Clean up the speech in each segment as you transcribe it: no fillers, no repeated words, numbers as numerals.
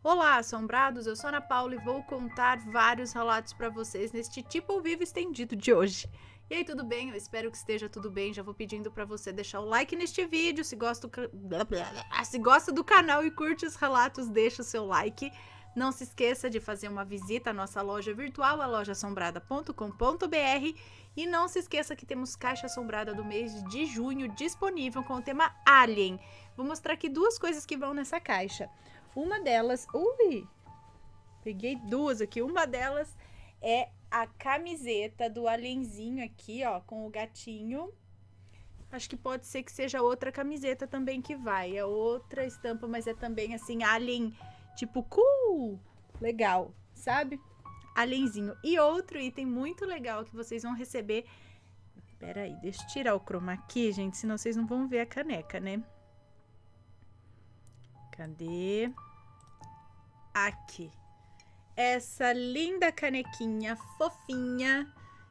Olá, assombrados! Eu sou Ana Paula e vou contar vários relatos para vocês neste tipo ao vivo estendido de hoje. E aí, tudo bem? Eu espero que esteja tudo bem. Já vou pedindo para você deixar o like neste vídeo. Se gosta do canal e curte os relatos, deixa o seu like. Não se esqueça de fazer uma visita à nossa loja virtual, a lojaassombrada.com.br. E não se esqueça que temos caixa assombrada do mês de junho disponível com o tema Alien. Vou mostrar aqui duas coisas que vão nessa caixa. Uma delas, peguei duas aqui. Uma delas é a camiseta do alienzinho aqui, ó, com o gatinho. Acho que pode ser que seja outra camiseta também que vai. É outra estampa, mas é também assim, alien, tipo cool, legal, sabe? Alienzinho. E outro item muito legal que vocês vão receber. Peraí, deixa eu tirar o chroma aqui, gente, senão vocês não vão ver a caneca, né? Cadê? Aqui. Essa linda canequinha fofinha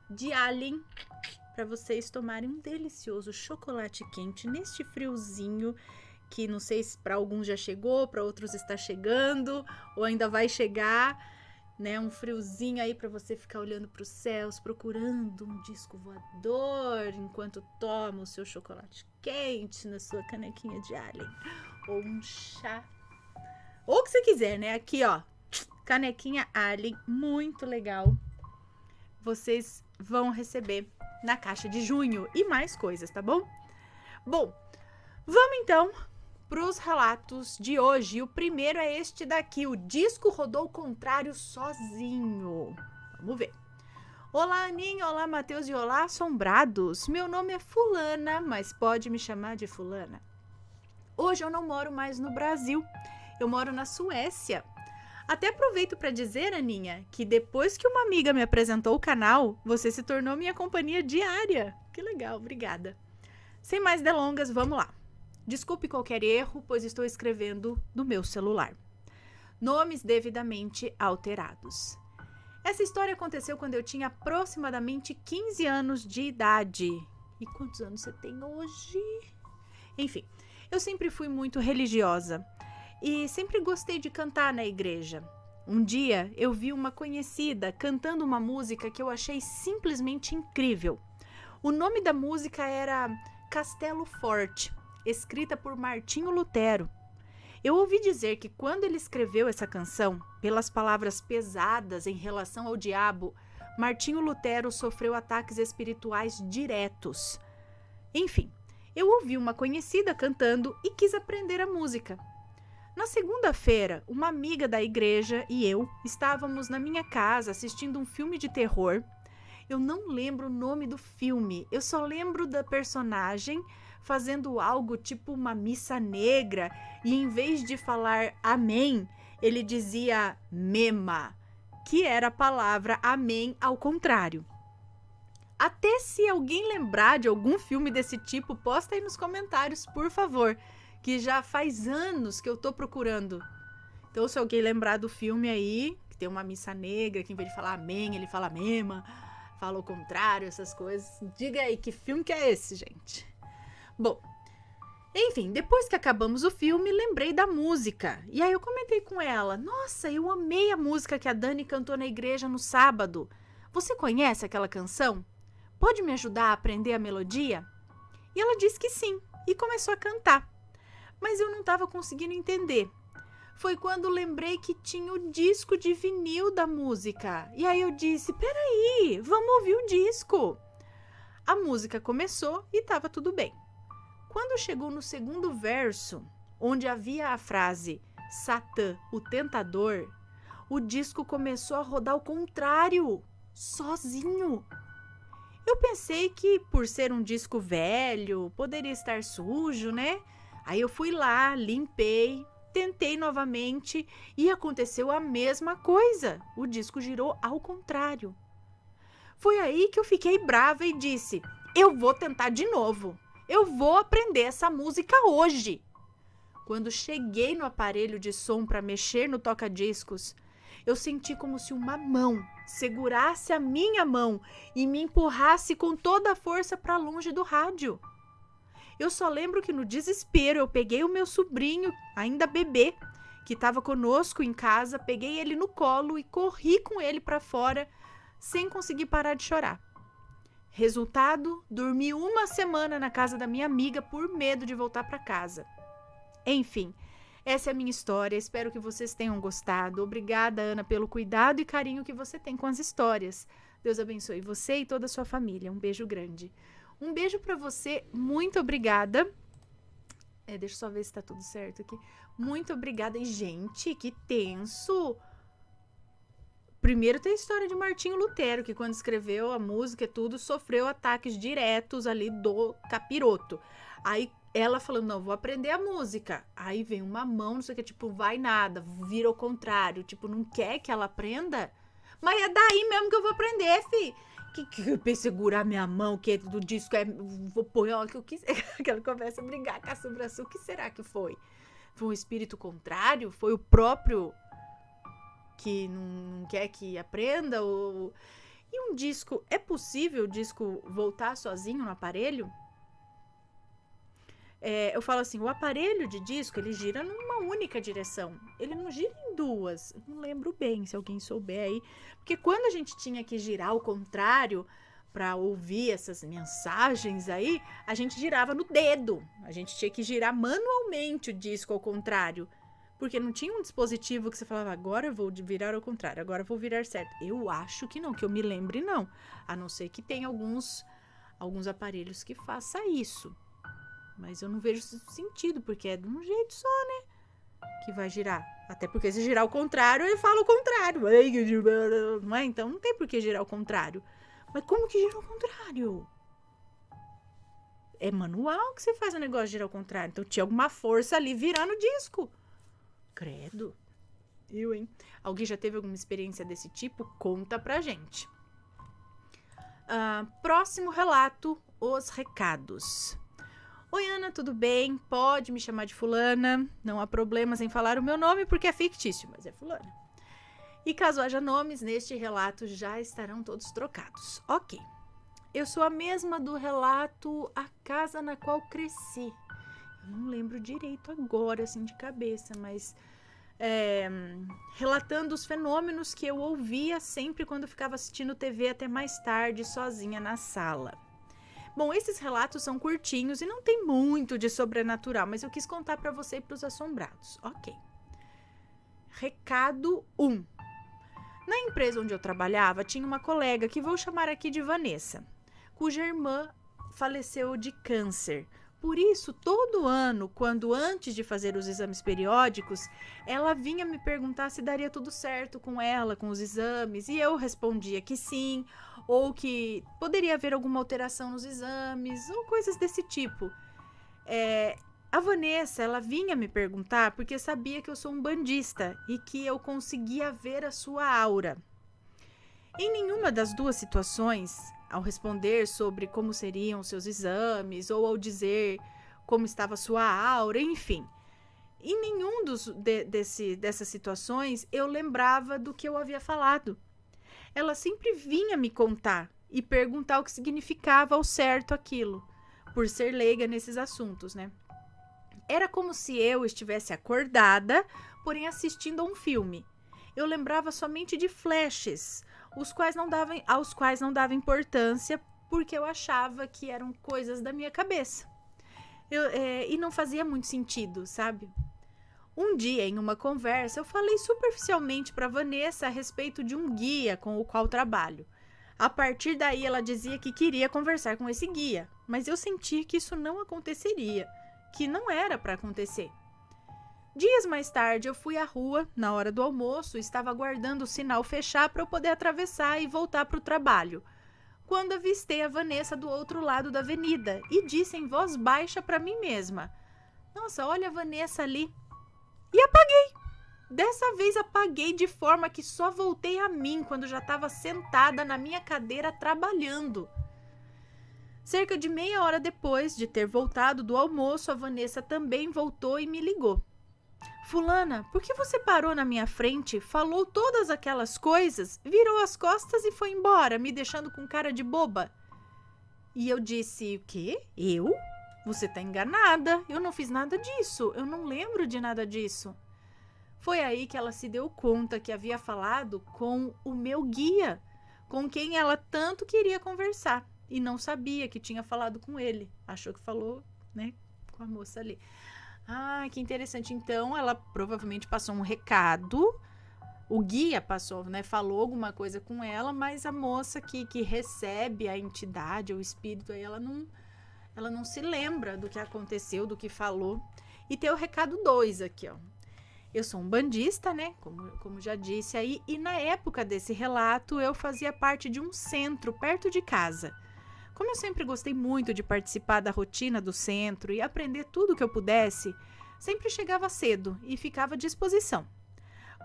de Alien para vocês tomarem um delicioso chocolate quente neste friozinho que não sei se para alguns já chegou, para outros está chegando ou ainda vai chegar, né? Um friozinho aí para você ficar olhando para os céus, procurando um disco voador enquanto toma o seu chocolate quente na sua canequinha de Alien ou um chá. Ou o que você quiser, né? Aqui, ó, canequinha Alien, muito legal. Vocês vão receber na caixa de junho e mais coisas, tá bom? Bom, vamos então para os relatos de hoje. O primeiro é este daqui, o disco rodou ao contrário sozinho. Vamos ver. Olá, Aninha, olá, Matheus e olá, assombrados. Meu nome é Fulana, mas pode me chamar de Fulana. Hoje eu não moro mais no Brasil. Eu moro na Suécia. Até aproveito para dizer, Aninha, que depois que uma amiga me apresentou o canal, você se tornou minha companhia diária. Que legal, obrigada. Sem mais delongas, vamos lá. Desculpe qualquer erro, pois estou escrevendo do meu celular. Nomes devidamente alterados. Essa história aconteceu quando eu tinha aproximadamente 15 anos de idade. E quantos anos você tem hoje? Enfim, eu sempre fui muito religiosa. E sempre gostei de cantar na igreja. Um dia eu vi uma conhecida cantando uma música que eu achei simplesmente incrível. O nome da música era Castelo Forte, escrita por Martinho Lutero. Eu ouvi dizer que quando ele escreveu essa canção, pelas palavras pesadas em relação ao diabo, Martinho Lutero sofreu ataques espirituais diretos. Enfim, eu ouvi uma conhecida cantando e quis aprender a música. Na segunda-feira, uma amiga da igreja e eu estávamos na minha casa assistindo um filme de terror. Eu não lembro o nome do filme, eu só lembro da personagem fazendo algo tipo uma missa negra e em vez de falar amém, ele dizia mema, que era a palavra amém ao contrário. Até se alguém lembrar de algum filme desse tipo, posta aí nos comentários, por favor. Que já faz anos que eu tô procurando. Então, se alguém lembrar do filme aí, que tem uma missa negra, que em vez de falar amém, ele fala mema, fala o contrário, essas coisas. Diga aí, que filme que é esse, gente? Bom, enfim, depois que acabamos o filme, lembrei da música. E aí eu comentei com ela, nossa, eu amei a música que a Dani cantou na igreja no sábado. Você conhece aquela canção? Pode me ajudar a aprender a melodia? E ela disse que sim, e começou a cantar. Mas eu não estava conseguindo entender. Foi quando lembrei que tinha o disco de vinil da música. E aí eu disse, peraí, vamos ouvir o disco. A música começou e estava tudo bem. Quando chegou no segundo verso, onde havia a frase Satã, o tentador, o disco começou a rodar ao contrário, sozinho. Eu pensei que por ser um disco velho, poderia estar sujo, né? Aí eu fui lá, limpei, tentei novamente e aconteceu a mesma coisa. O disco girou ao contrário. Foi aí que eu fiquei brava e disse, eu vou tentar de novo. Eu vou aprender essa música hoje. Quando cheguei no aparelho de som para mexer no toca-discos, eu senti como se uma mão segurasse a minha mão e me empurrasse com toda a força para longe do rádio. Eu só lembro que no desespero eu peguei o meu sobrinho, ainda bebê, que estava conosco em casa, peguei ele no colo e corri com ele para fora sem conseguir parar de chorar. Resultado, dormi 1 semana na casa da minha amiga por medo de voltar para casa. Enfim, essa é a minha história, espero que vocês tenham gostado. Obrigada, Ana, pelo cuidado e carinho que você tem com as histórias. Deus abençoe você e toda a sua família. Um beijo grande. Um beijo para você, muito obrigada. Deixa eu só ver se tá tudo certo aqui. Muito obrigada. E, gente, que tenso! Primeiro tem a história de Martinho Lutero, que quando escreveu a música e tudo, sofreu ataques diretos ali do capiroto. Aí ela falando, não, vou aprender a música. Aí vem uma mão, não sei o que, tipo, vai nada, vira ao contrário. Tipo, não quer que ela aprenda? Mas é daí mesmo que eu vou aprender, fi. Que segurar minha mão, que do disco vou pôr o que eu quiser. Ela começa a brigar com a sobrancelha. O que será que foi? Foi um espírito contrário? Foi o próprio que não quer que aprenda? E um disco, é possível o disco voltar sozinho no aparelho? Eu falo assim, o aparelho de disco, ele gira numa única direção. Ele não gira em duas. Não lembro bem, se alguém souber aí. Porque quando a gente tinha que girar ao contrário para ouvir essas mensagens aí, a gente girava no dedo. A gente tinha que girar manualmente o disco ao contrário. Porque não tinha um dispositivo que você falava, agora eu vou virar ao contrário, agora eu vou virar certo. Eu acho que não, que eu me lembre não. A não ser que tenha alguns aparelhos que faça isso. Mas eu não vejo sentido, porque é de um jeito só, né? Que vai girar. Até porque se girar ao contrário, ele fala o contrário. Não é? Então não tem por que girar ao contrário. Mas como que gira ao contrário? É manual que você faz o negócio de girar ao contrário. Então tinha alguma força ali virando o disco. Credo. Hein? Alguém já teve alguma experiência desse tipo? Conta pra gente. Próximo relato, os recados. Oi, Ana, tudo bem? Pode me chamar de fulana. Não há problemas em falar o meu nome porque é fictício, mas é fulana. E caso haja nomes, neste relato já estarão todos trocados. Ok. Eu sou a mesma do relato A Casa na Qual Cresci. Eu não lembro direito agora, assim, de cabeça, mas relatando os fenômenos que eu ouvia sempre quando ficava assistindo TV até mais tarde, sozinha na sala. Bom, esses relatos são curtinhos e não tem muito de sobrenatural, mas eu quis contar para você e para os assombrados. Ok. Recado 1. Na empresa onde eu trabalhava, tinha uma colega que vou chamar aqui de Vanessa, cuja irmã faleceu de câncer. Por isso, todo ano, quando antes de fazer os exames periódicos, ela vinha me perguntar se daria tudo certo com ela, com os exames, e eu respondia que sim, ou que poderia haver alguma alteração nos exames, ou coisas desse tipo. A Vanessa, ela vinha me perguntar porque sabia que eu sou um bandista e que eu conseguia ver a sua aura. Em nenhuma das duas situações, ao responder sobre como seriam seus exames ou ao dizer como estava sua aura, enfim, em nenhum dessas situações eu lembrava do que eu havia falado. Ela sempre vinha me contar e perguntar o que significava ao certo aquilo, por ser leiga nesses assuntos, né? Era como se eu estivesse acordada, porém assistindo a um filme. Eu lembrava somente de flashes, aos quais não dava importância, porque eu achava que eram coisas da minha cabeça. E não fazia muito sentido, sabe? Um dia, em uma conversa, eu falei superficialmente para Vanessa a respeito de um guia com o qual trabalho. A partir daí, ela dizia que queria conversar com esse guia, mas eu sentia que isso não aconteceria, que não era para acontecer. Dias mais tarde, eu fui à rua, na hora do almoço, estava aguardando o sinal fechar para eu poder atravessar e voltar para o trabalho, quando avistei a Vanessa do outro lado da avenida e disse em voz baixa para mim mesma: "Nossa, olha a Vanessa ali." E apaguei. Dessa vez apaguei de forma que só voltei a mim quando já estava sentada na minha cadeira trabalhando. Cerca de meia hora depois de ter voltado do almoço, a Vanessa também voltou e me ligou. "Fulana, por que você parou na minha frente, falou todas aquelas coisas, virou as costas e foi embora, me deixando com cara de boba?" E eu disse: "O quê? Eu? Você tá enganada, eu não fiz nada disso, eu não lembro de nada disso." Foi aí que ela se deu conta que havia falado com o meu guia, com quem ela tanto queria conversar, e não sabia que tinha falado com ele. Achou que falou, né, com a moça ali. Ah, que interessante. Então, ela provavelmente passou um recado, o guia passou, né, falou alguma coisa com ela, mas a moça que recebe a entidade, o espírito, aí ela não se lembra do que aconteceu, do que falou. E tem o recado 2 aqui, ó. Eu sou um bandista, né, como já disse aí, e na época desse relato eu fazia parte de um centro perto de casa. Como eu sempre gostei muito de participar da rotina do centro e aprender tudo o que eu pudesse, sempre chegava cedo e ficava à disposição.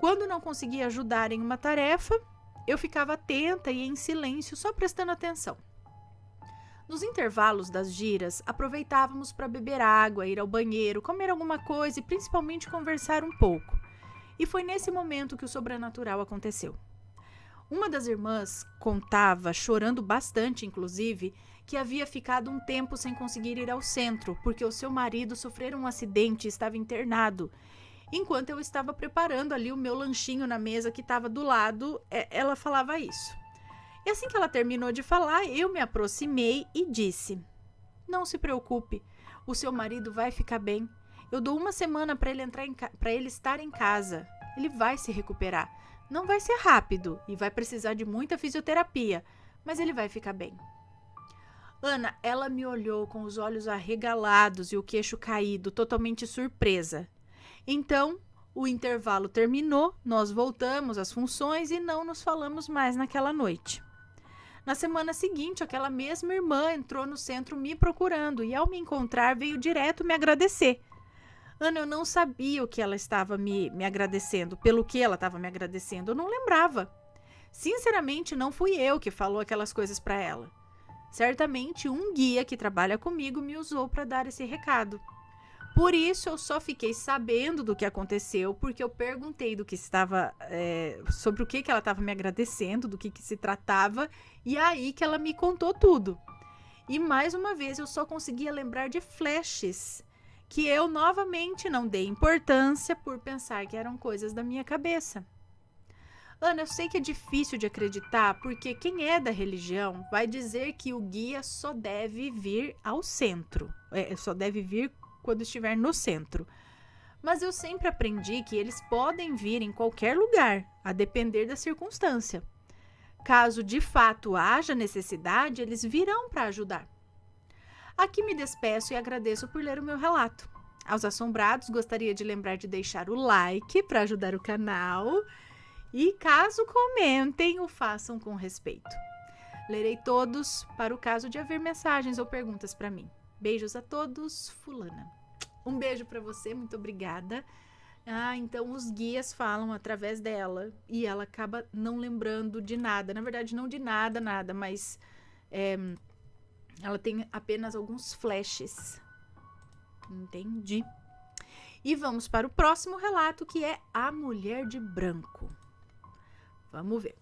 Quando não conseguia ajudar em uma tarefa, eu ficava atenta e em silêncio, só prestando atenção. Nos intervalos das giras, aproveitávamos para beber água, ir ao banheiro, comer alguma coisa e principalmente conversar um pouco. E foi nesse momento que o sobrenatural aconteceu. Uma das irmãs contava, chorando bastante inclusive, que havia ficado um tempo sem conseguir ir ao centro, porque o seu marido sofreu um acidente e estava internado. Enquanto eu estava preparando ali o meu lanchinho na mesa que estava do lado, ela falava isso. E assim que ela terminou de falar, eu me aproximei e disse: não se preocupe, o seu marido vai ficar bem. Eu dou 1 semana para ele estar em casa. Ele vai se recuperar. Não vai ser rápido e vai precisar de muita fisioterapia, mas ele vai ficar bem. Ana, ela me olhou com os olhos arregalados e o queixo caído, totalmente surpresa. Então, o intervalo terminou, nós voltamos às funções e não nos falamos mais naquela noite. Na semana seguinte, aquela mesma irmã entrou no centro me procurando e, ao me encontrar, veio direto me agradecer. Ana, eu não sabia o que ela estava me agradecendo, pelo que ela estava me agradecendo, eu não lembrava. Sinceramente, não fui eu que falou aquelas coisas para ela. Certamente, um guia que trabalha comigo me usou para dar esse recado. Por isso, eu só fiquei sabendo do que aconteceu, porque eu perguntei do que estava, sobre o que ela estava me agradecendo, do que se tratava, e aí que ela me contou tudo. E mais uma vez, eu só conseguia lembrar de flashes, que eu novamente não dei importância por pensar que eram coisas da minha cabeça. Ana, eu sei que é difícil de acreditar, porque quem é da religião vai dizer que o guia só deve vir ao centro, só deve vir quando estiver no centro. Mas eu sempre aprendi que eles podem vir em qualquer lugar, a depender da circunstância. Caso de fato haja necessidade, eles virão para ajudar. Aqui me despeço e agradeço por ler o meu relato. Aos assombrados, gostaria de lembrar de deixar o like para ajudar o canal e, caso comentem, o façam com respeito. Lerei todos para o caso de haver mensagens ou perguntas para mim. Beijos a todos, fulana. Um beijo para você, muito obrigada. Então os guias falam através dela e ela acaba não lembrando de nada. Na verdade, não de nada, mas ela tem apenas alguns flashes. Entendi. E vamos para o próximo relato, que é A Mulher de Branco. Vamos ver.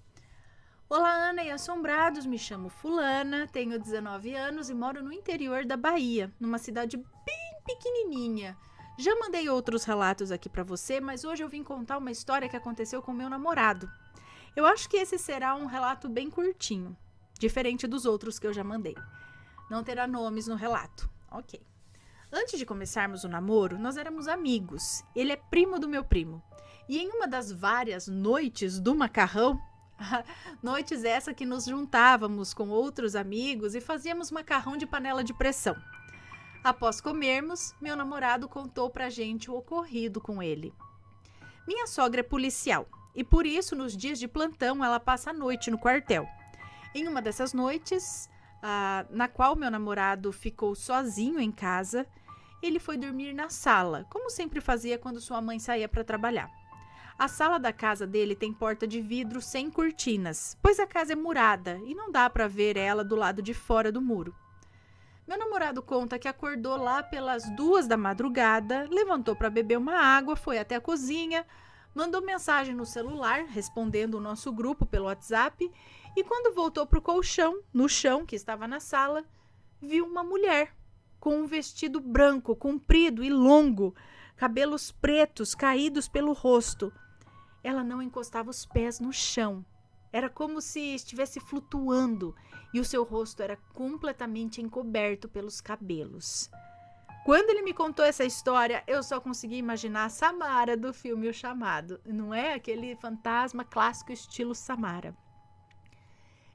Olá, Ana e assombrados, me chamo fulana, tenho 19 anos e moro no interior da Bahia, numa cidade bem pequenininha. Já mandei outros relatos aqui para você, mas hoje eu vim contar uma história que aconteceu com meu namorado. Eu acho que esse será um relato bem curtinho, diferente dos outros que eu já mandei. Não terá nomes no relato. Ok. Antes de começarmos o namoro, nós éramos amigos. Ele é primo do meu primo. E em uma das várias noites do macarrão, noites essa que nos juntávamos com outros amigos e fazíamos macarrão de panela de pressão. Após comermos, meu namorado contou pra gente o ocorrido com ele. Minha sogra é policial e por isso nos dias de plantão ela passa a noite no quartel. Em uma dessas noites, na qual meu namorado ficou sozinho em casa, ele foi dormir na sala, como sempre fazia quando sua mãe saía para trabalhar. A sala da casa dele tem porta de vidro sem cortinas, pois a casa é murada e não dá para ver ela do lado de fora do muro. Meu namorado conta que acordou lá pelas 2 da madrugada, levantou para beber uma água, foi até a cozinha, mandou mensagem no celular, respondendo o nosso grupo pelo WhatsApp, e quando voltou para o colchão, no chão que estava na sala, viu uma mulher com um vestido branco, comprido e longo, cabelos pretos caídos pelo rosto. Ela não encostava os pés no chão. Era como se estivesse flutuando e o seu rosto era completamente encoberto pelos cabelos. Quando ele me contou essa história, eu só consegui imaginar a Samara do filme O Chamado. Não é aquele fantasma clássico estilo Samara.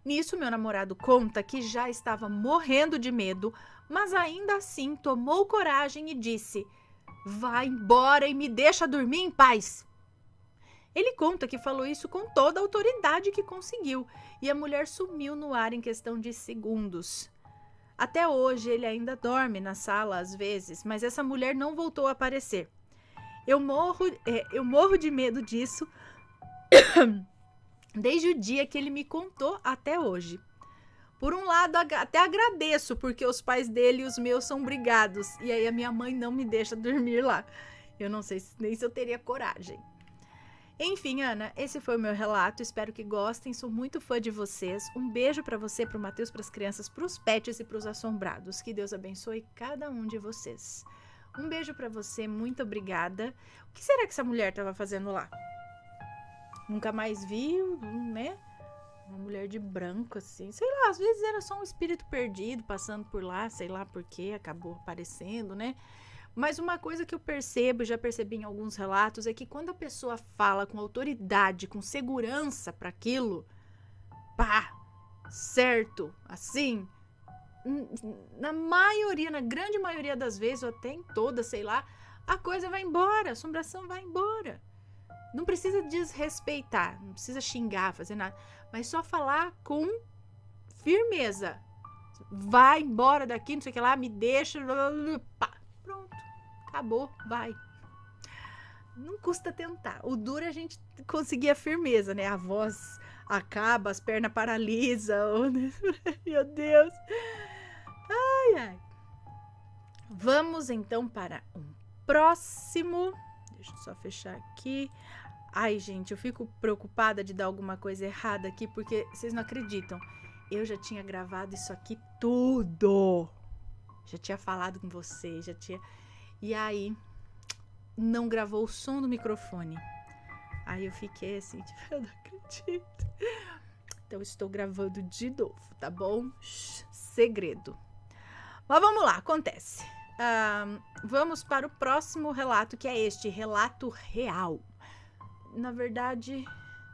Nisso, meu namorado conta que já estava morrendo de medo, mas ainda assim tomou coragem e disse: "Vá embora e me deixa dormir em paz." Ele conta que falou isso com toda a autoridade que conseguiu, e a mulher sumiu no ar em questão de segundos. Até hoje ele ainda dorme na sala às vezes, mas essa mulher não voltou a aparecer. Eu morro de medo disso desde o dia que ele me contou até hoje. Por um lado, até agradeço, porque os pais dele e os meus são brigados, e aí a minha mãe não me deixa dormir lá. Eu não sei nem se eu teria coragem. Enfim, Ana, esse foi o meu relato, espero que gostem, sou muito fã de vocês. Um beijo pra você, pro Matheus, pras crianças, pros pets e pros assombrados. Que Deus abençoe cada um de vocês. Um beijo pra você, muito obrigada. O que será que essa mulher tava fazendo lá? Nunca mais viu, né? Uma mulher de branco, assim. Sei lá, às vezes era só um espírito perdido passando por lá, sei lá por quê, acabou aparecendo, né? Mas uma coisa que eu percebo, já percebi em alguns relatos, é que quando a pessoa fala com autoridade, com segurança para aquilo, pá, certo, assim, na grande maioria das vezes, ou até em todas, sei lá, a coisa vai embora, a assombração vai embora. Não precisa desrespeitar, não precisa xingar, fazer nada, mas só falar com firmeza. Vai embora daqui, não sei o que lá, me deixa, pá. Pronto, acabou, vai. Não custa tentar. O duro é a gente conseguir a firmeza, né? A voz acaba, as pernas paralisam. Meu Deus. Ai, ai. Vamos então para um próximo. Deixa eu só fechar aqui. Ai, gente, eu fico preocupada de dar alguma coisa errada aqui, porque vocês não acreditam. Eu já tinha gravado isso aqui tudo. Já tinha falado com vocês, já tinha... E aí, não gravou o som do microfone. Aí eu fiquei assim, tipo, eu não acredito. Então, estou gravando de novo, tá bom? Segredo. Mas vamos lá, acontece. Vamos para o próximo relato, que é este, relato real. Na verdade,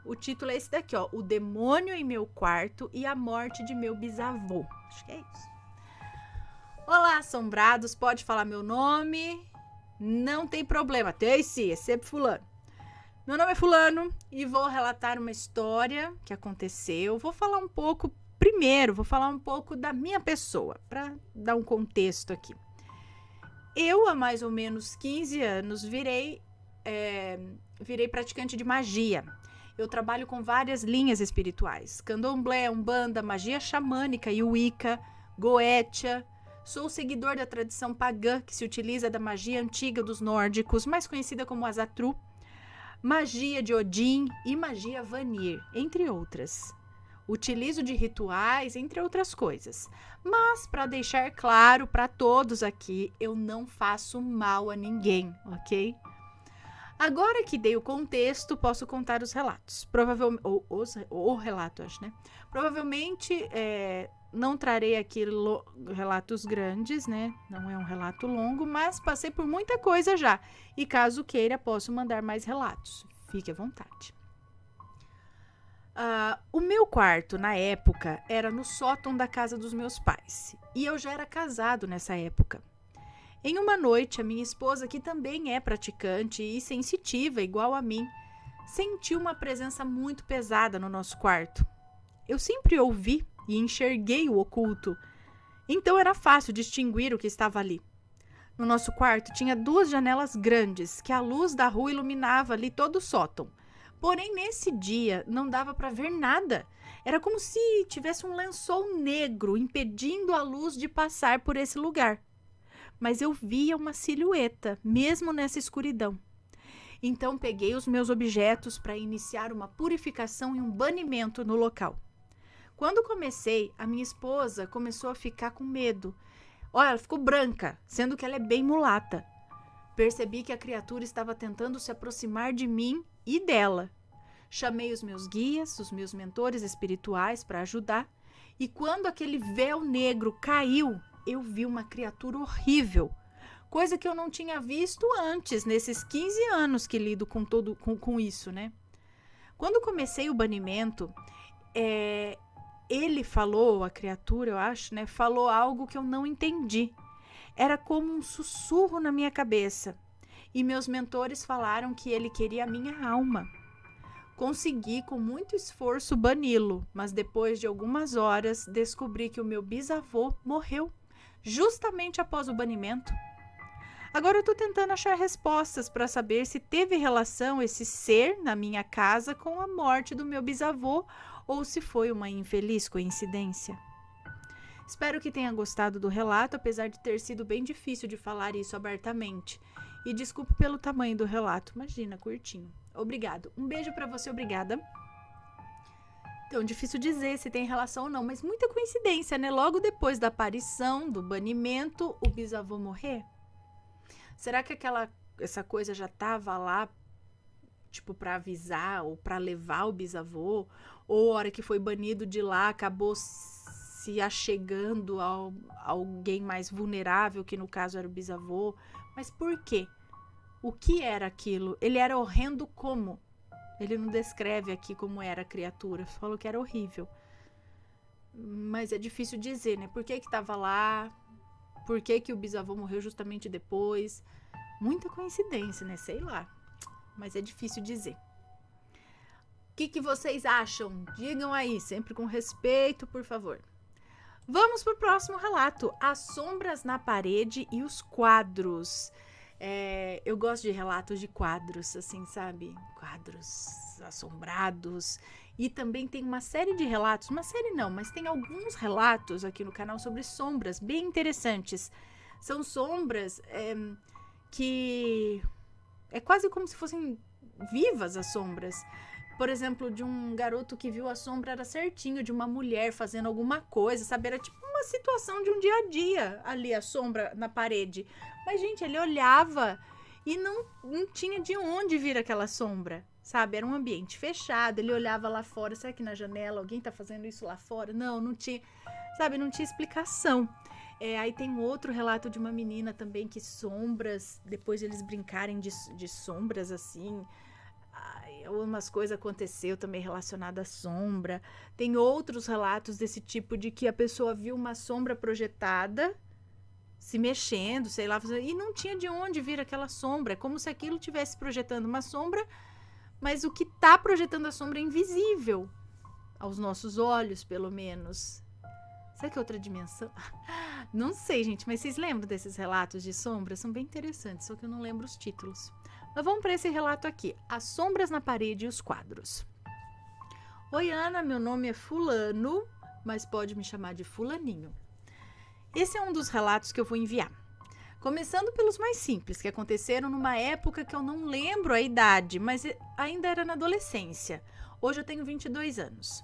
o título é esse daqui, ó. O demônio em meu quarto e a morte de meu bisavô. Acho que é isso. Olá, assombrados, pode falar meu nome? Não tem problema, tem sim, é sempre fulano. Meu nome é fulano e vou relatar uma história que aconteceu. Vou falar um pouco, primeiro, vou falar um pouco da minha pessoa, para dar um contexto aqui. Eu, há mais ou menos 15 anos, virei praticante de magia. Eu trabalho com várias linhas espirituais. Candomblé, Umbanda, magia xamânica e Wicca, Goetia. Sou seguidor da tradição pagã que se utiliza da magia antiga dos nórdicos, mais conhecida como Asatru, magia de Odin e magia Vanir, entre outras. Utilizo de rituais, entre outras coisas. Mas, para deixar claro para todos aqui, eu não faço mal a ninguém, ok? Agora que dei o contexto, posso contar os relatos. Provavelmente, o relato, acho, né? Provavelmente, não trarei aqui relatos grandes, né? Não é um relato longo, mas passei por muita coisa já. E caso queira, posso mandar mais relatos. Fique à vontade. O meu quarto, na época, era no sótão da casa dos meus pais. E eu já era casado nessa época. Em uma noite, a minha esposa, que também é praticante e sensitiva igual a mim, sentiu uma presença muito pesada no nosso quarto. Eu sempre ouvi e enxerguei o oculto, então era fácil distinguir o que estava ali. No nosso quarto tinha 2 janelas grandes que a luz da rua iluminava ali todo o sótão. Porém, nesse dia não dava para ver nada. Era como se tivesse um lençol negro impedindo a luz de passar por esse lugar. Mas eu via uma silhueta, mesmo nessa escuridão. Então peguei os meus objetos para iniciar uma purificação e um banimento no local. Quando comecei, a minha esposa começou a ficar com medo. Olha, ela ficou branca, sendo que ela é bem mulata. Percebi que a criatura estava tentando se aproximar de mim e dela. Chamei os meus guias, os meus mentores espirituais para ajudar, e quando aquele véu negro caiu, eu vi uma criatura horrível, coisa que eu não tinha visto antes, nesses 15 anos que lido com isso, né? Quando comecei o banimento, ele falou, a criatura, eu acho, né? Falou algo que eu não entendi. Era como um sussurro na minha cabeça. E meus mentores falaram que ele queria a minha alma. Consegui, com muito esforço, bani-lo, mas depois de algumas horas, descobri que o meu bisavô morreu, justamente após o banimento. Agora eu estou tentando achar respostas para saber se teve relação esse ser na minha casa com a morte do meu bisavô ou se foi uma infeliz coincidência. Espero que tenha gostado do relato, apesar de ter sido bem difícil de falar isso abertamente. E desculpe pelo tamanho do relato. Imagina, curtinho. Obrigado. Um beijo pra você, obrigada. Então, difícil dizer se tem relação ou não, mas muita coincidência, né? Logo depois da aparição, do banimento, o bisavô morrer. Será que essa coisa já tava lá, tipo, pra avisar ou pra levar o bisavô? Ou a hora que foi banido de lá, acabou se achegando a alguém mais vulnerável, que no caso era o bisavô? Mas por quê? O que era aquilo? Ele era horrendo como? Ele não descreve aqui como era a criatura, falou que era horrível. Mas é difícil dizer, né? Por que estava lá? Por que o bisavô morreu justamente depois? Muita coincidência, né? Sei lá. Mas é difícil dizer. O que vocês acham? Digam aí, sempre com respeito, por favor. Vamos para o próximo relato. As sombras na parede e os quadros. Eu gosto de relatos de quadros, assim, sabe? Quadros assombrados. E também tem uma série de relatos, uma série não, mas tem alguns relatos aqui no canal sobre sombras bem interessantes. São sombras que é quase como se fossem vivas as sombras. Por exemplo, de um garoto que viu a sombra, era certinho, de uma mulher fazendo alguma coisa, sabe? Era tipo uma situação de um dia a dia, ali a sombra na parede. Mas, gente, ele olhava e não tinha de onde vir aquela sombra, sabe? Era um ambiente fechado, ele olhava lá fora, será que na janela alguém tá fazendo isso lá fora? Não tinha, sabe? Não tinha explicação. Aí tem outro relato de uma menina também que sombras, depois eles brincarem de sombras assim, umas coisas aconteceu também relacionada à sombra. Tem outros relatos desse tipo, de que a pessoa viu uma sombra projetada se mexendo, sei lá, e não tinha de onde vir aquela sombra. É como se aquilo estivesse projetando uma sombra, mas o que está projetando a sombra é invisível aos nossos olhos, pelo menos. Será que é outra dimensão? Não sei, gente, mas vocês lembram desses relatos de sombra? São bem interessantes, só que eu não lembro os títulos. Mas vamos para esse relato aqui. As sombras na parede e os quadros. Oi, Ana, meu nome é fulano, mas pode me chamar de fulaninho. Esse é um dos relatos que eu vou enviar. Começando pelos mais simples, que aconteceram numa época que eu não lembro a idade, mas ainda era na adolescência. Hoje eu tenho 22 anos.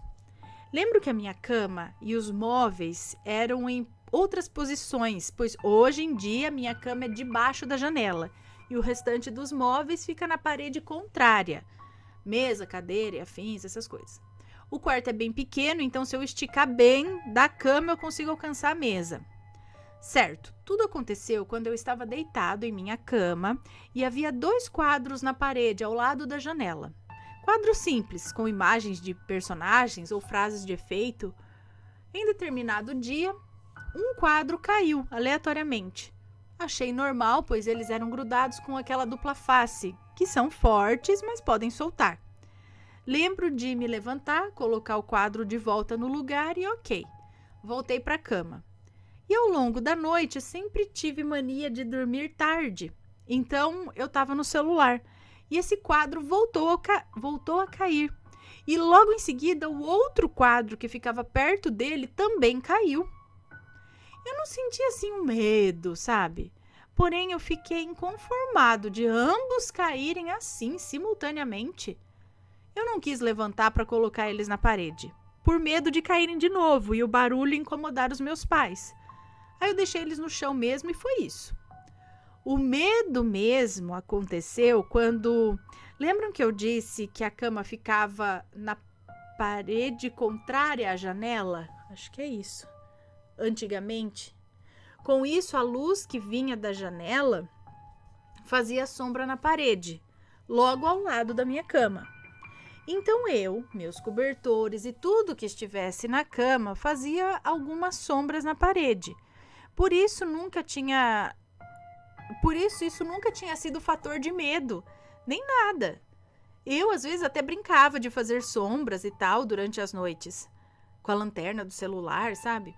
Lembro que a minha cama e os móveis eram em outras posições, pois hoje em dia minha cama é debaixo da janela e o restante dos móveis fica na parede contrária. Mesa, cadeira e afins, essas coisas. O quarto é bem pequeno, então se eu esticar bem da cama eu consigo alcançar a mesa. Certo, tudo aconteceu quando eu estava deitado em minha cama e havia 2 quadros na parede ao lado da janela. Quadros simples, com imagens de personagens ou frases de efeito. Em determinado dia, um quadro caiu aleatoriamente. Achei normal, pois eles eram grudados com aquela dupla face, que são fortes, mas podem soltar. Lembro de me levantar, colocar o quadro de volta no lugar e ok. Voltei para a cama. E ao longo da noite, sempre tive mania de dormir tarde. Então, eu estava no celular. E esse quadro voltou a cair. E logo em seguida, o outro quadro que ficava perto dele também caiu. Eu não senti assim um medo, sabe? Porém, eu fiquei inconformado de ambos caírem assim, simultaneamente. Eu não quis levantar para colocar eles na parede, por medo de caírem de novo e o barulho incomodar os meus pais. Aí eu deixei eles no chão mesmo e foi isso. O medo mesmo aconteceu quando... Lembram que eu disse que a cama ficava na parede contrária à janela? Acho que é isso. Antigamente. Com isso, a luz que vinha da janela fazia sombra na parede, logo ao lado da minha cama. Então eu, meus cobertores e tudo que estivesse na cama fazia algumas sombras na parede. Por isso isso nunca tinha sido fator de medo, nem nada. Eu às vezes até brincava de fazer sombras e tal durante as noites, com a lanterna do celular, sabe?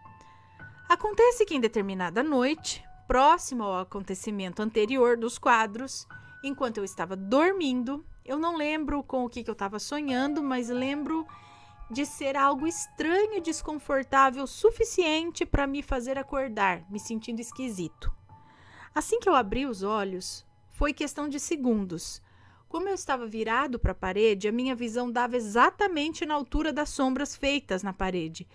Acontece que em determinada noite, próximo ao acontecimento anterior dos quadros, enquanto eu estava dormindo, eu não lembro com o que eu estava sonhando, mas lembro de ser algo estranho e desconfortável o suficiente para me fazer acordar, me sentindo esquisito. Assim que eu abri os olhos, foi questão de segundos. Como eu estava virado para a parede, a minha visão dava exatamente na altura das sombras feitas na parede.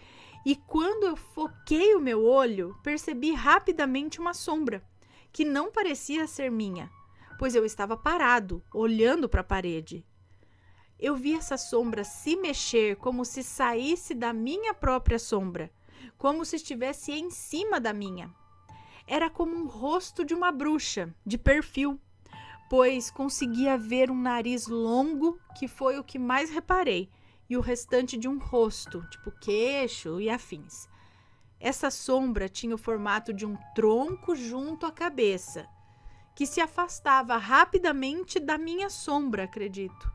E quando eu foquei o meu olho, percebi rapidamente uma sombra, que não parecia ser minha, pois eu estava parado, olhando para a parede. Eu vi essa sombra se mexer como se saísse da minha própria sombra, como se estivesse em cima da minha. Era como um rosto de uma bruxa, de perfil, pois conseguia ver um nariz longo, que foi o que mais reparei, e o restante de um rosto, tipo queixo e afins. Essa sombra tinha o formato de um tronco junto à cabeça, que se afastava rapidamente da minha sombra, acredito.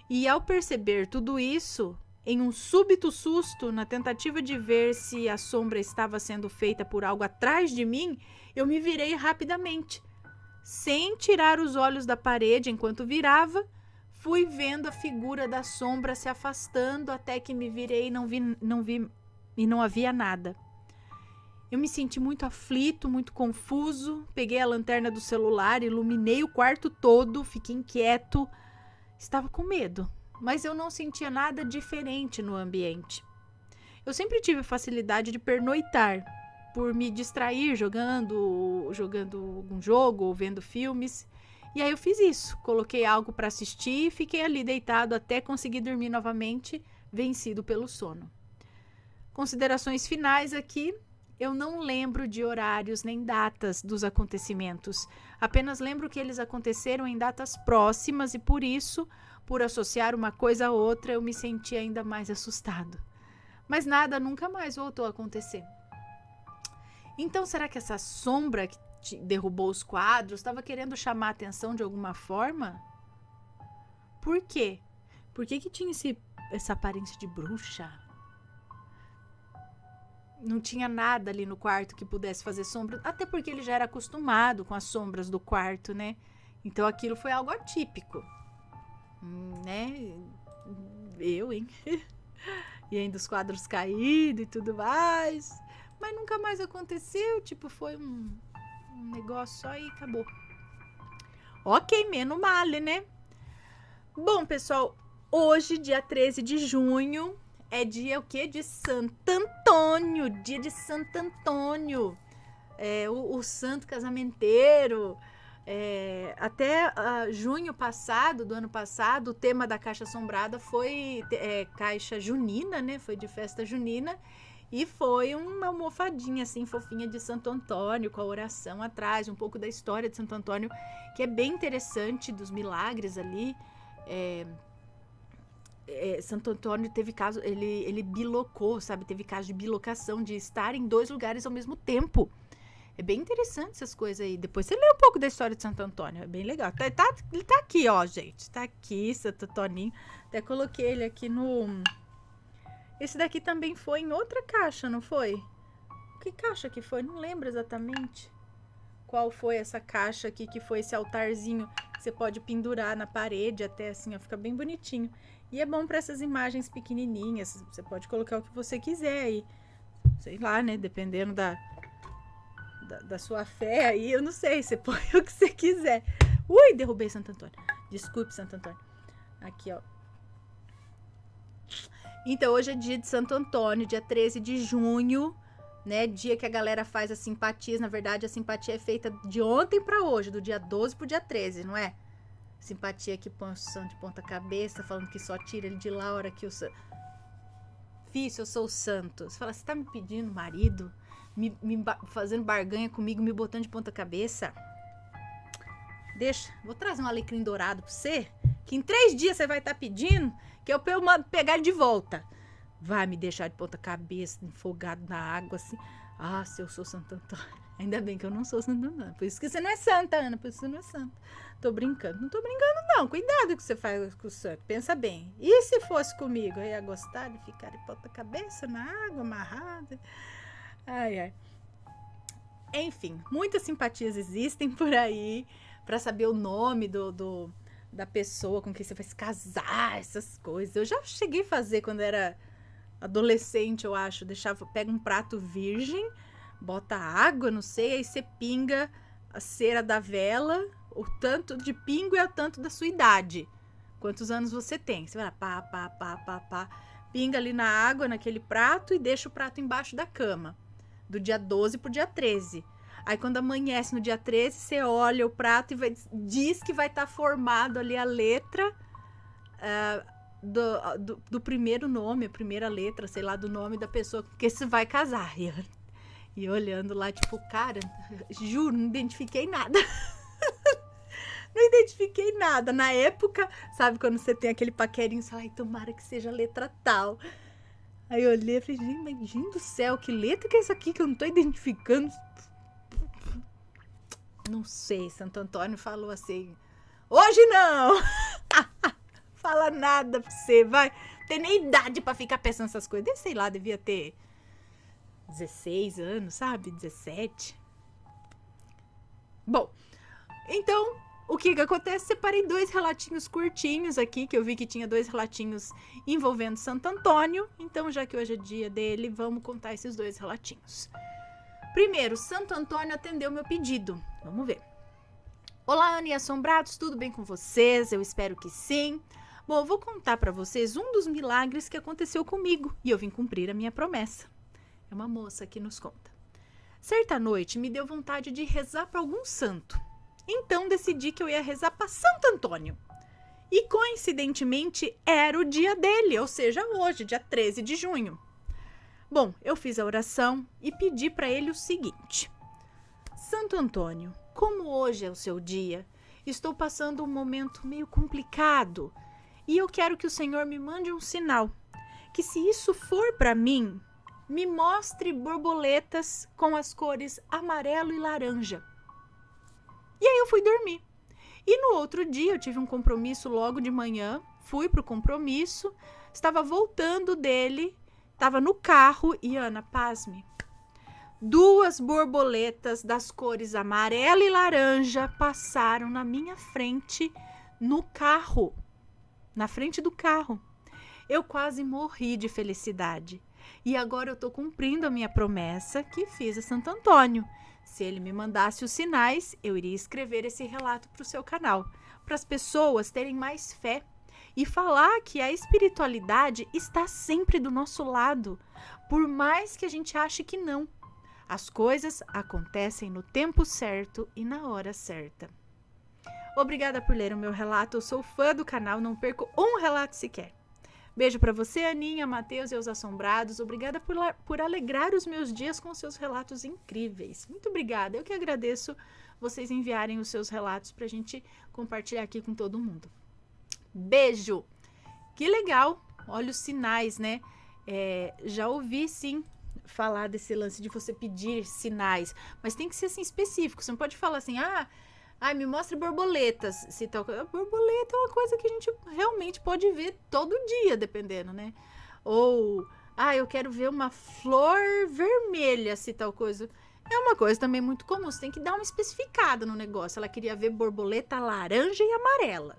E ao perceber tudo isso, em um súbito susto, na tentativa de ver se a sombra estava sendo feita por algo atrás de mim, eu me virei rapidamente. Sem tirar os olhos da parede enquanto virava, fui vendo a figura da sombra se afastando até que me virei e não havia nada. Eu me senti muito aflito, muito confuso, peguei a lanterna do celular, iluminei o quarto todo, fiquei inquieto. Estava com medo, mas eu não sentia nada diferente no ambiente. Eu sempre tive facilidade de pernoitar, por me distrair jogando algum jogo ou vendo filmes. E aí eu fiz isso, coloquei algo para assistir e fiquei ali deitado até conseguir dormir novamente, vencido pelo sono. Considerações finais aqui. Eu não lembro de horários nem datas dos acontecimentos. Apenas lembro que eles aconteceram em datas próximas e por isso, por associar uma coisa a outra, eu me senti ainda mais assustado. Mas nada nunca mais voltou a acontecer. Então, será que essa sombra que derrubou os quadros estava querendo chamar a atenção de alguma forma? Por quê? Por que tinha essa aparência de bruxa? Não tinha nada ali no quarto que pudesse fazer sombra, até porque ele já era acostumado com as sombras do quarto, né? Então aquilo foi algo atípico, né? Eu, hein? E ainda os quadros caídos e tudo mais. Mas nunca mais aconteceu, tipo, foi um negócio só e acabou. Ok, menos mal, né? Bom, pessoal, hoje, dia 13 de junho, é dia o quê? De Santo Antônio, dia de Santo Antônio, o santo casamenteiro. Até junho passado, do ano passado, o tema da Caixa Assombrada foi Caixa Junina, né? Foi de festa junina. E foi uma almofadinha assim, fofinha de Santo Antônio, com a oração atrás, um pouco da história de Santo Antônio, que é bem interessante, dos milagres ali. Santo Antônio teve caso, ele bilocou, sabe? Teve caso de bilocação, de estar em 2 lugares ao mesmo tempo. É bem interessante essas coisas aí. Depois você lê um pouco da história de Santo Antônio, é bem legal. Ele tá aqui, ó, gente. Tá aqui, Santo Antoninho. Até coloquei ele aqui no... Esse daqui também foi em outra caixa, não foi? Que caixa que foi? Não lembro exatamente qual foi essa caixa aqui, que foi esse altarzinho que você pode pendurar na parede até assim, ó, fica bem bonitinho. E é bom para essas imagens pequenininhas, você pode colocar o que você quiser aí, sei lá, né, dependendo da sua fé aí, eu não sei, você põe o que você quiser. Ui, derrubei Santo Antônio. Desculpe, Santo Antônio. Aqui, ó. Então, hoje é dia de Santo Antônio, dia 13 de junho. né? Dia que a galera faz as simpatias. Na verdade, a simpatia é feita de ontem para hoje, do dia 12 pro dia 13, não é? Simpatia que põe o santo de ponta cabeça, falando que só tira ele de lá a hora que o santo... Fício, eu sou o santo. Você fala, você tá me pedindo marido? Fazendo barganha comigo, me botando de ponta cabeça? Deixa, vou trazer um alecrim dourado pra você, que em 3 dias você vai estar pedindo, que eu pegar ele de volta. Vai me deixar de ponta cabeça, enfogado na água, assim. Ah, se eu sou Santo Antônio. Ainda bem que eu não sou Santo Antônio. Por isso que você não é santa, Ana. Por isso que você não é santa. Tô brincando. Não tô brincando, não. Cuidado com o que você faz com o santo. Pensa bem. E se fosse comigo? Eu ia gostar de ficar de ponta cabeça na água, amarrada. Ai, ai. Enfim, muitas simpatias existem por aí pra saber o nome da pessoa com quem você vai se casar, essas coisas. Eu já cheguei a fazer quando era adolescente, eu acho. Pega um prato virgem, bota água, não sei, aí você pinga a cera da vela, o tanto de pingo é o tanto da sua idade. Quantos anos você tem? Você vai lá, pá, pinga ali na água, naquele prato e deixa o prato embaixo da cama. Do dia 12 pro dia 13. Aí quando amanhece no dia 13, você olha o prato e diz que vai estar formado ali a letra do primeiro nome, a primeira letra, sei lá, do nome da pessoa com que você vai casar. E olhando lá, tipo, cara, juro, não identifiquei nada. Não identifiquei nada. Na época, sabe, quando você tem aquele paquerinho, você fala, ai, tomara que seja a letra tal. Aí eu olhei e falei, gente do céu, que letra que é essa aqui que eu não tô identificando? Não sei, Santo Antônio falou assim, hoje não! Fala nada pra você, vai. Não tem nem idade pra ficar pensando essas coisas. Sei lá, devia ter 16 anos, sabe? 17. Bom, então, o que acontece? Separei 2 relatinhos curtinhos aqui, que eu vi que tinha 2 relatinhos envolvendo Santo Antônio. Então, já que hoje é dia dele, vamos contar esses 2 relatinhos. Primeiro, Santo Antônio atendeu meu pedido. Vamos ver. Olá, Ana e Assombrados, tudo bem com vocês? Eu espero que sim. Bom, eu vou contar para vocês um dos milagres que aconteceu comigo e eu vim cumprir a minha promessa. É uma moça que nos conta. Certa noite me deu vontade de rezar para algum santo. Então decidi que eu ia rezar para Santo Antônio. E coincidentemente era o dia dele, ou seja, hoje, dia 13 de junho. Bom, eu fiz a oração e pedi para ele o seguinte. Santo Antônio, como hoje é o seu dia, estou passando um momento meio complicado e eu quero que o Senhor me mande um sinal, que se isso for para mim, me mostre borboletas com as cores amarelo e laranja. E aí eu fui dormir. E no outro dia eu tive um compromisso logo de manhã, fui pro compromisso, estava voltando dele, estava no carro e, Ana, pasme, 2 borboletas das cores amarelo e laranja passaram na minha frente no carro, na frente do carro. Eu quase morri de felicidade. E agora eu estou cumprindo a minha promessa que fiz a Santo Antônio. Se ele me mandasse os sinais, eu iria escrever esse relato para o seu canal, para as pessoas terem mais fé e falar que a espiritualidade está sempre do nosso lado, por mais que a gente ache que não. As coisas acontecem no tempo certo e na hora certa. Obrigada por ler o meu relato, eu sou fã do canal, não perco um relato sequer. Beijo para você, Aninha, Matheus e os Assombrados. Obrigada por alegrar os meus dias com seus relatos incríveis. Muito obrigada. Eu que agradeço vocês enviarem os seus relatos para a gente compartilhar aqui com todo mundo. Beijo! Que legal! Olha os sinais, né? Já ouvi, sim, falar desse lance de você pedir sinais. Mas tem que ser, assim, específico. Você não pode falar assim, me mostre borboletas. Se tal coisa. Borboleta é uma coisa que a gente realmente pode ver todo dia, dependendo, né? Ou, eu quero ver uma flor vermelha, se tal coisa. É uma coisa também muito comum. Você tem que dar uma especificada no negócio. Ela queria ver borboleta laranja e amarela.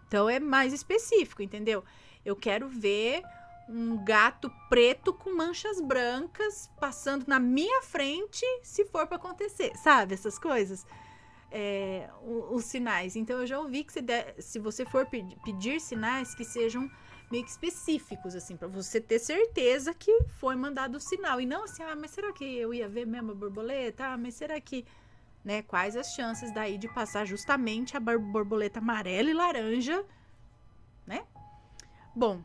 Então é mais específico, entendeu? Eu quero ver um gato preto com manchas brancas passando na minha frente, se for para acontecer, sabe? Essas coisas. Os sinais. Então eu já ouvi que se você for pedir sinais, que sejam meio que específicos, assim, pra você ter certeza que foi mandado o sinal. E não assim, mas será que eu ia ver mesmo a borboleta? Mas será que, né, quais as chances daí de passar justamente a borboleta amarela e laranja, né? Bom,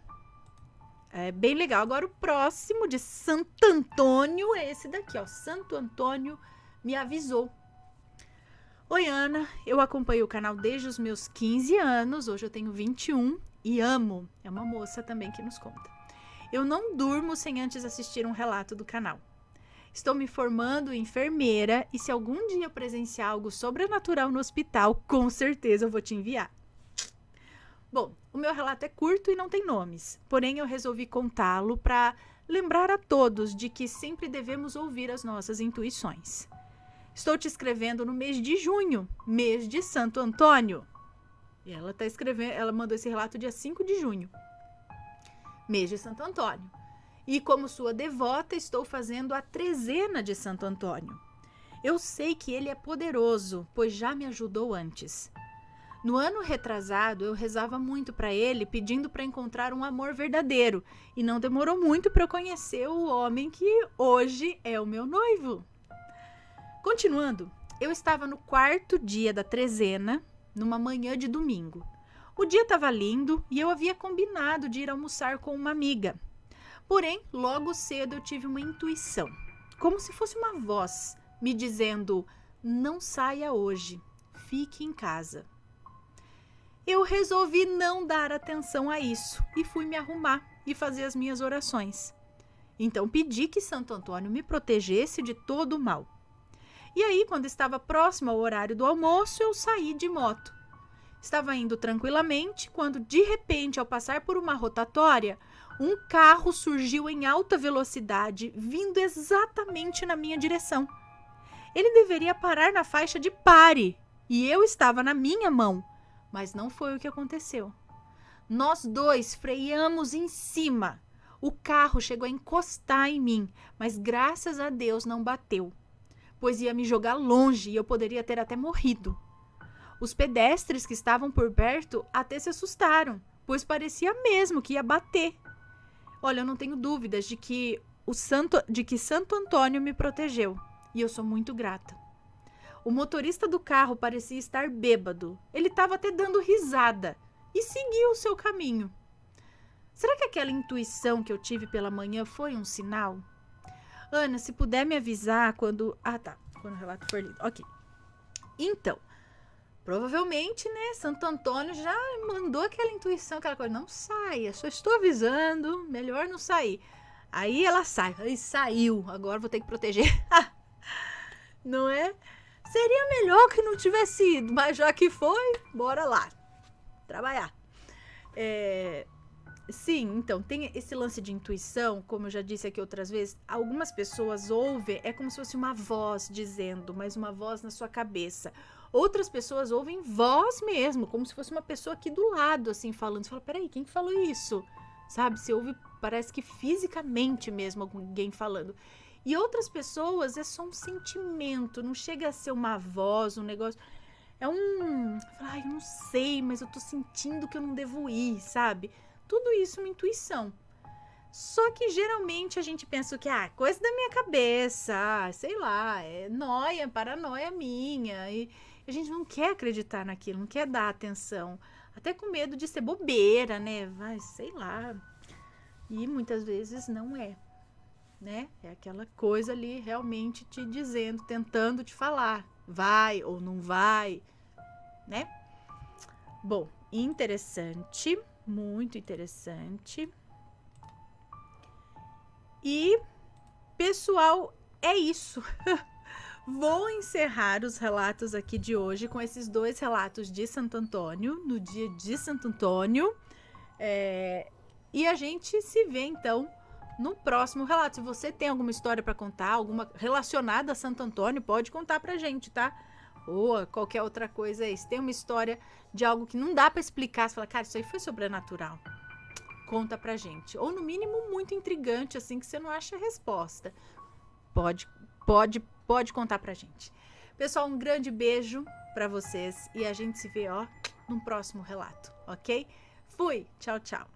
é bem legal. Agora o próximo de Santo Antônio é esse daqui, ó. Santo Antônio me avisou. Oi, Ana, eu acompanho o canal desde os meus 15 anos, hoje eu tenho 21 e amo. É uma moça também que nos conta. Eu não durmo sem antes assistir um relato do canal. Estou me formando enfermeira e se algum dia eu presenciar algo sobrenatural no hospital, com certeza eu vou te enviar. Bom, o meu relato é curto e não tem nomes, porém eu resolvi contá-lo para lembrar a todos de que sempre devemos ouvir as nossas intuições. Estou te escrevendo no mês de junho, mês de Santo Antônio. E ela tá escrevendo, ela mandou esse relato dia 5 de junho. Mês de Santo Antônio. E como sua devota, estou fazendo a trezena de Santo Antônio. Eu sei que ele é poderoso, pois já me ajudou antes. No ano retrasado, eu rezava muito para ele, pedindo para encontrar um amor verdadeiro. E não demorou muito para eu conhecer o homem que hoje é o meu noivo. Continuando, eu estava no 4º dia da trezena, numa manhã de domingo. O dia estava lindo e eu havia combinado de ir almoçar com uma amiga. Porém, logo cedo eu tive uma intuição, como se fosse uma voz, me dizendo: não saia hoje, fique em casa. Eu resolvi não dar atenção a isso e fui me arrumar e fazer as minhas orações. Então pedi que Santo Antônio me protegesse de todo o mal. E aí, quando estava próximo ao horário do almoço, eu saí de moto. Estava indo tranquilamente, quando de repente, ao passar por uma rotatória, um carro surgiu em alta velocidade, vindo exatamente na minha direção. Ele deveria parar na faixa de pare, e eu estava na minha mão, mas não foi o que aconteceu. Nós dois freamos em cima. O carro chegou a encostar em mim, mas graças a Deus não bateu, pois ia me jogar longe e eu poderia ter até morrido. Os pedestres que estavam por perto até se assustaram, pois parecia mesmo que ia bater. Olha, eu não tenho dúvidas de que Santo Antônio me protegeu, e eu sou muito grata. O motorista do carro parecia estar bêbado. Ele estava até dando risada e seguiu o seu caminho. Será que aquela intuição que eu tive pela manhã foi um sinal? Ana, se puder me avisar quando... quando o relato for lido. Ok. Então, provavelmente, né, Santo Antônio já mandou aquela intuição, aquela coisa, não saia, só estou avisando, melhor não sair. Aí ela sai, aí saiu, agora vou ter que proteger. Não é? Seria melhor que não tivesse ido, mas já que foi, bora lá, trabalhar. Sim, então, tem esse lance de intuição, como eu já disse aqui outras vezes, algumas pessoas ouvem, é como se fosse uma voz dizendo, mas uma voz na sua cabeça. Outras pessoas ouvem voz mesmo, como se fosse uma pessoa aqui do lado, assim, falando. Você fala, peraí, quem falou isso? Sabe, você ouve, parece que fisicamente mesmo alguém falando. E outras pessoas é só um sentimento, não chega a ser uma voz, um negócio... É um... Ai, eu não sei, mas eu tô sentindo que eu não devo ir, sabe? Tudo isso é uma intuição. Só que geralmente a gente pensa que, coisa da minha cabeça, sei lá, é noia, paranoia minha. E a gente não quer acreditar naquilo, não quer dar atenção. Até com medo de ser bobeira, né? Vai, sei lá. E muitas vezes não é, né? É aquela coisa ali realmente te dizendo, tentando te falar. Vai ou não vai, né? Bom, interessante. Muito interessante. E, pessoal, é isso. Vou encerrar os relatos aqui de hoje com esses 2 relatos de Santo Antônio, no dia de Santo Antônio. E a gente se vê, então, no próximo relato. Se você tem alguma história para contar, alguma relacionada a Santo Antônio, pode contar pra gente, tá? Ou qualquer outra coisa aí. Se tem uma história de algo que não dá pra explicar, você fala, cara, isso aí foi sobrenatural. Conta pra gente. Ou no mínimo muito intrigante, assim, que você não acha a resposta. Pode contar pra gente. Pessoal, um grande beijo pra vocês e a gente se vê, no próximo relato, ok? Fui! Tchau, tchau!